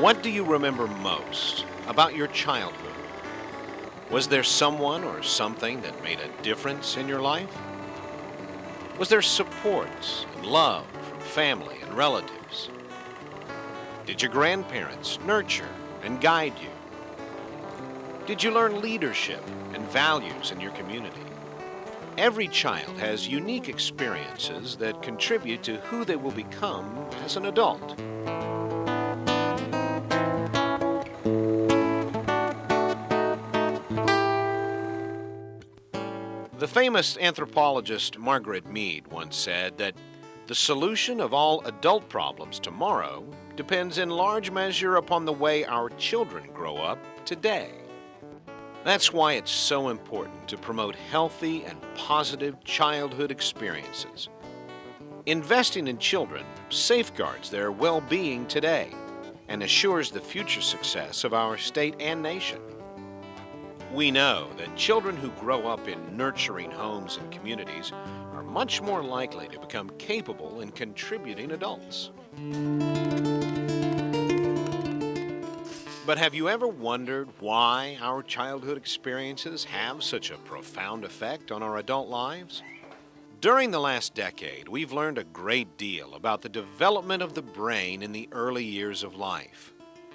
What do you remember most about your childhood? Was there someone or something that made a difference in your life? Was there support and love from family and relatives? Did your grandparents nurture and guide you? Did you learn leadership and values in your community? Every child has unique experiences that contribute to who they will become as an adult. The famous anthropologist Margaret Mead once said that the solution of all adult problems tomorrow depends in large measure upon the way our children grow up today. That's why it's so important to promote healthy and positive childhood experiences. Investing in children safeguards their well-being today and assures the future success of our state and nation. We know that children who grow up in nurturing homes and communities are much more likely to become capable and contributing adults. But have you ever wondered why our childhood experiences have such a profound effect on our adult lives? During the last decade, we've learned a great deal about the development of the brain in the early years of life.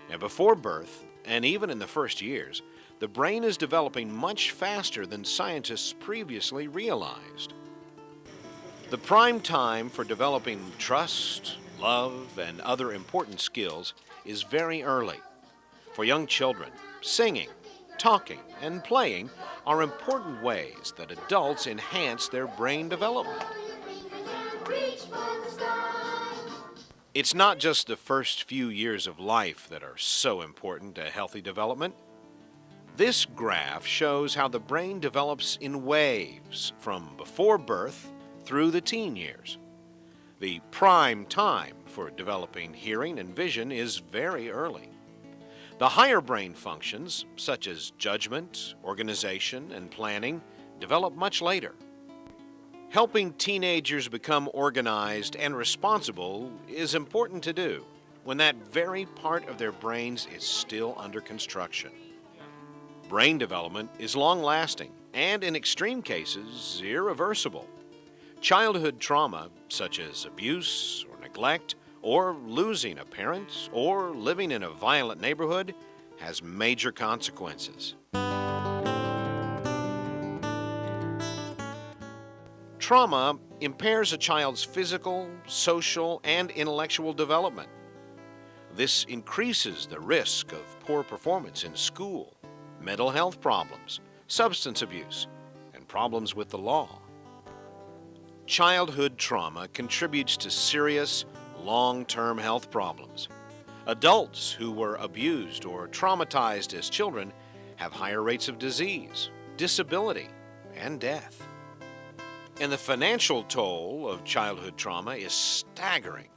Now, before birth, and even in the first years, the brain is developing much faster than scientists previously realized. The prime time for developing trust, love, and other important skills is very early. For young children, singing, talking, and playing are important ways that adults enhance their brain development. It's not just the first few years of life that are so important to healthy development. This graph shows how the brain develops in waves from before birth through the teen years. The prime time for developing hearing and vision is very early. The higher brain functions, such as judgment, organization, and planning, develop much later. Helping teenagers become organized and responsible is important to do when that very part of their brains is still under construction. Brain development is long-lasting and, in extreme cases, irreversible. Childhood trauma, such as abuse or neglect, or losing a parent, or living in a violent neighborhood, has major consequences. Trauma impairs a child's physical, social, and intellectual development. This increases the risk of poor performance in school, mental health problems, substance abuse, and problems with the law. Childhood trauma contributes to serious, long-term health problems. Adults who were abused or traumatized as children have higher rates of disease, disability, and death. And the financial toll of childhood trauma is staggering.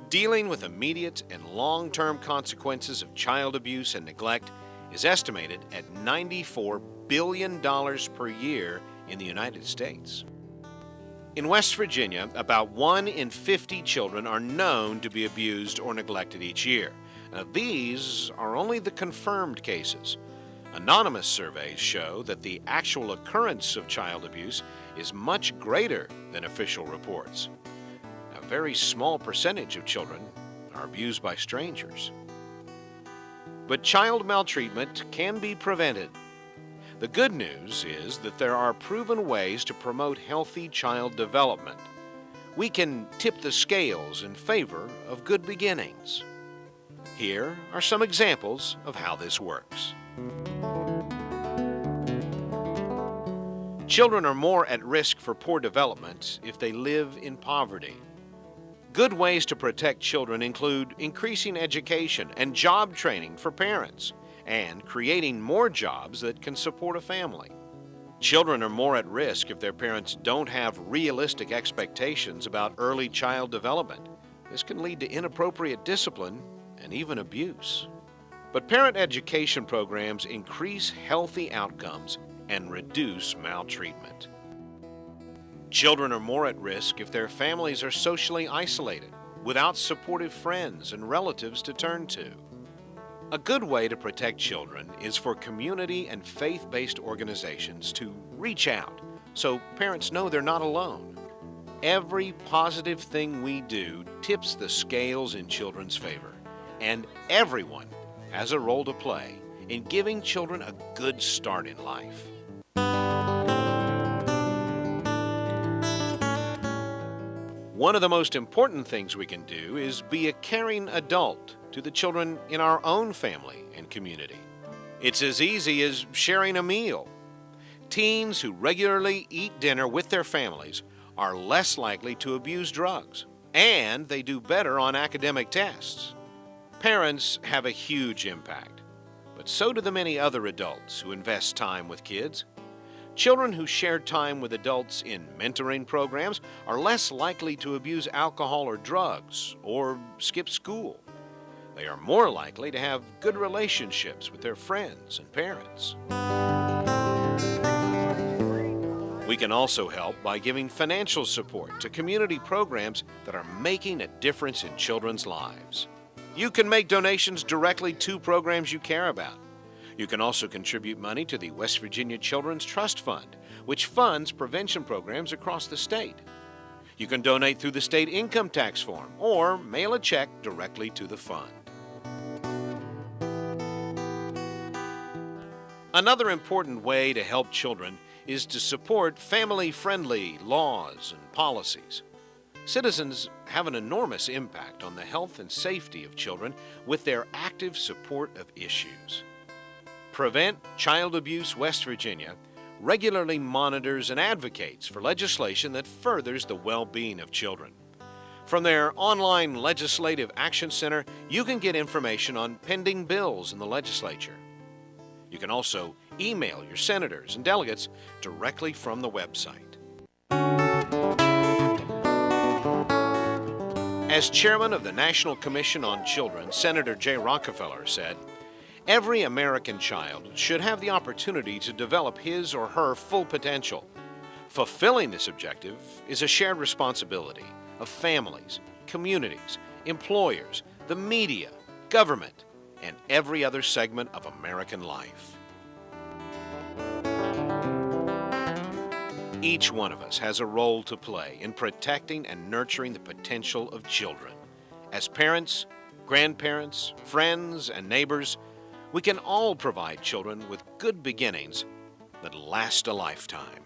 Dealing with immediate and long-term consequences of child abuse and neglect is estimated at $94 billion per year in the United States. In West Virginia, about 1 in 50 children are known to be abused or neglected each year. Now, these are only the confirmed cases. Anonymous surveys show that the actual occurrence of child abuse is much greater than official reports. A very small percentage of children are abused by strangers. But child maltreatment can be prevented. The good news is that there are proven ways to promote healthy child development. We can tip the scales in favor of good beginnings. Here are some examples of how this works. Children are more at risk for poor development if they live in poverty. Good ways to protect children include increasing education and job training for parents, and creating more jobs that can support a family. Children are more at risk if their parents don't have realistic expectations about early child development. This can lead to inappropriate discipline and even abuse. But parent education programs increase healthy outcomes and reduce maltreatment. Children are more at risk if their families are socially isolated, without supportive friends and relatives to turn to. A good way to protect children is for community and faith-based organizations to reach out so parents know they're not alone. Every positive thing we do tips the scales in children's favor, and everyone has a role to play in giving children a good start in life. One of the most important things we can do is be a caring adult to the children in our own family and community. It's as easy as sharing a meal. Teens who regularly eat dinner with their families are less likely to abuse drugs, and they do better on academic tests. Parents have a huge impact, but so do the many other adults who invest time with kids. Children who share time with adults in mentoring programs are less likely to abuse alcohol or drugs or skip school. They are more likely to have good relationships with their friends and parents. We can also help by giving financial support to community programs that are making a difference in children's lives. You can make donations directly to programs you care about. You can also contribute money to the West Virginia Children's Trust Fund, which funds prevention programs across the state. You can donate through the state income tax form or mail a check directly to the fund. Another important way to help children is to support family-friendly laws and policies. Citizens have an enormous impact on the health and safety of children with their active support of issues. Prevent Child Abuse West Virginia regularly monitors and advocates for legislation that furthers the well-being of children. From their online Legislative Action Center, you can get information on pending bills in the legislature. You can also email your senators and delegates directly from the website. As chairman of the National Commission on Children, Senator Jay Rockefeller said, "Every American child should have the opportunity to develop his or her full potential. Fulfilling this objective is a shared responsibility of families, communities, employers, the media, government, and every other segment of American life." Each one of us has a role to play in protecting and nurturing the potential of children. As parents, grandparents, friends, and neighbors, we can all provide children with good beginnings that last a lifetime.